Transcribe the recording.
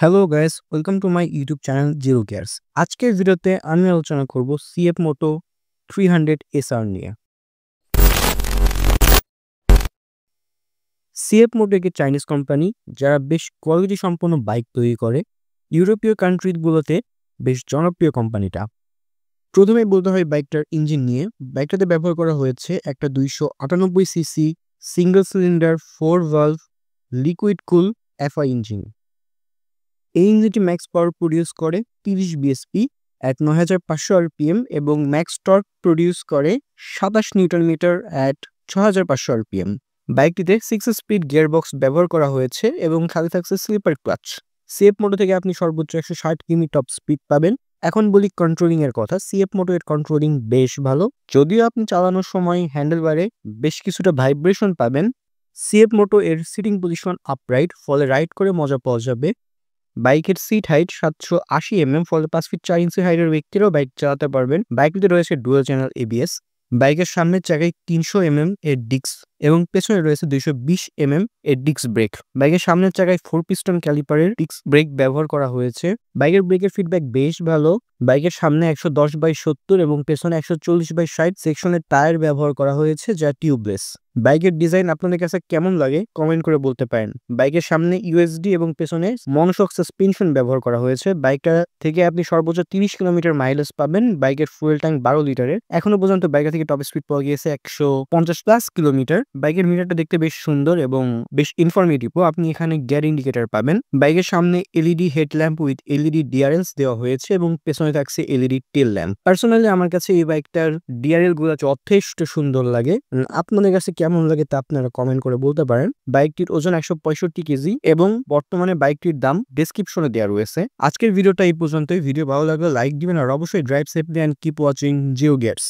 Hello guys, welcome to my YouTube channel zero gears. আজকের ভিডিওতে আমি আলোচনা করব সিএফ মোটো 300 এসআর নিয়ে। সিএফ মোটো একটি চাইনিজ কোম্পানি যারা বেশ কোয়ালিটি সম্পন্ন বাইক তৈরি করে। ইউরোপীয় কান্ট্রিগুলোতে বেশ জনপ্রিয় কোম্পানিটা। প্রথমেই বলতে হয় বাইকটার ইঞ্জিন নিয়ে। বাইকটাতে ব্যবহার করা হয়েছে একটা 298 CC single cylinder 4 valve liquid cool FI engine. এই ইঞ্জিনটি ম্যাক্স পাওয়ার প্রডিউস করে 30 বিএসপি অ্যাট 9500 আরপিএম এবং ম্যাক্স টর্ক প্রডিউস করে 27 নিউটন মিটার অ্যাট 6500 আরপিএম। বাইকটিতে 6 স্পিড গিয়ারবক্স ব্যবহার করা হয়েছে এবং খালি থাকছে স্লিপার ক্লাচ। সিএফ মোটো থেকে আপনি সর্বোচ্চ 160 কিমি টপ স্পিড পাবেন। এখন বলি কন্ট্রোলিং এর কথা। সিএফ মোটো এর কন্ট্রোলিং বেশ ভালো, যদিও আপনি চালানোর সময় হ্যান্ডেলবারে বেশ কিছুটা ভাইব্রেশন পাবেন। সিএফ মোটো এর সিটিং পজিশন আপরাইট, ফলে রাইড করে মজা পাওয়া যাবে। বাইকের সিট হাইট 780 ফলে 5 ফিট 4 ইঞ্চি হাইটের ব্যক্তিরাও বাইক চালাতে পারবেন। বাইকটিতে রয়েছে ডুয়াল চ্যানেল এবিএস। বাইকের সামনের চাকায় 300 এর ডিস্ক এবং পেছনে রয়েছে 220 এর ডিস্ক ব্রেক। বাইকের সামনের চাকায় 4 পিস্টন ক্যালিপারের ডিস্ক ব্রেক ব্যবহার করা হয়েছে। বাইকের ব্রেকের ফিডব্যাক বেশ ভালো। বাইকের সামনে 110/70 এবং পেছনে 140/60 সেকশনের টায়ার ব্যবহার করা হয়েছে, যা টিউবলেস। বাইকের ডিজাইন আপনাদের কাছে কেমন লাগে কমেন্ট করে বলতে পারেন। বাইকের সামনে ইউএসডি এবং পেছনে মনোশক সাসপেনশন ব্যবহার করা হয়েছে। বাইকটা থেকে আপনি সর্বোচ্চ 30 কিলোমিটার মাইলেজ পাবেন। বাইকের ফুয়েল ট্যাঙ্ক 12 লিটারের। এখনো পর্যন্ত বাইকটা থেকে টপ স্পিড পাওয়া গিয়েছে 150+ কিলোমিটার। বাইকের মিটারটা দেখতে বেশ সুন্দর এবং বেশ ইনফরমেটিভ। আপনি এখানে গিয়ার ইন্ডিকেটর পাবেন। বাইকের সামনে এলইডি হেডল্যাম্প উইথ এলইডি ডিআরএলস দেওয়া হয়েছে এবং পেছনে থাকছে এলইডি টেল ল্যাম্প। পার্সোনালি আমার কাছে এই বাইকটার ডিআরএল গুলো যথেষ্ট সুন্দর লাগে। আপনাদের কাছে কেমন লাগে তা আপনারা কমেন্ট করে বলতে পারেন। বাইকটির ওজন 165 কেজি এবং বর্তমানে বাইকটির দাম ডেসক্রিপশনে দেওয়া রয়েছে। আজকের ভিডিওটা এই পর্যন্তই। ভিডিও ভালো লাগলে লাইক দিবেন আর অবশ্যই drive safely and keep watching Jio gears.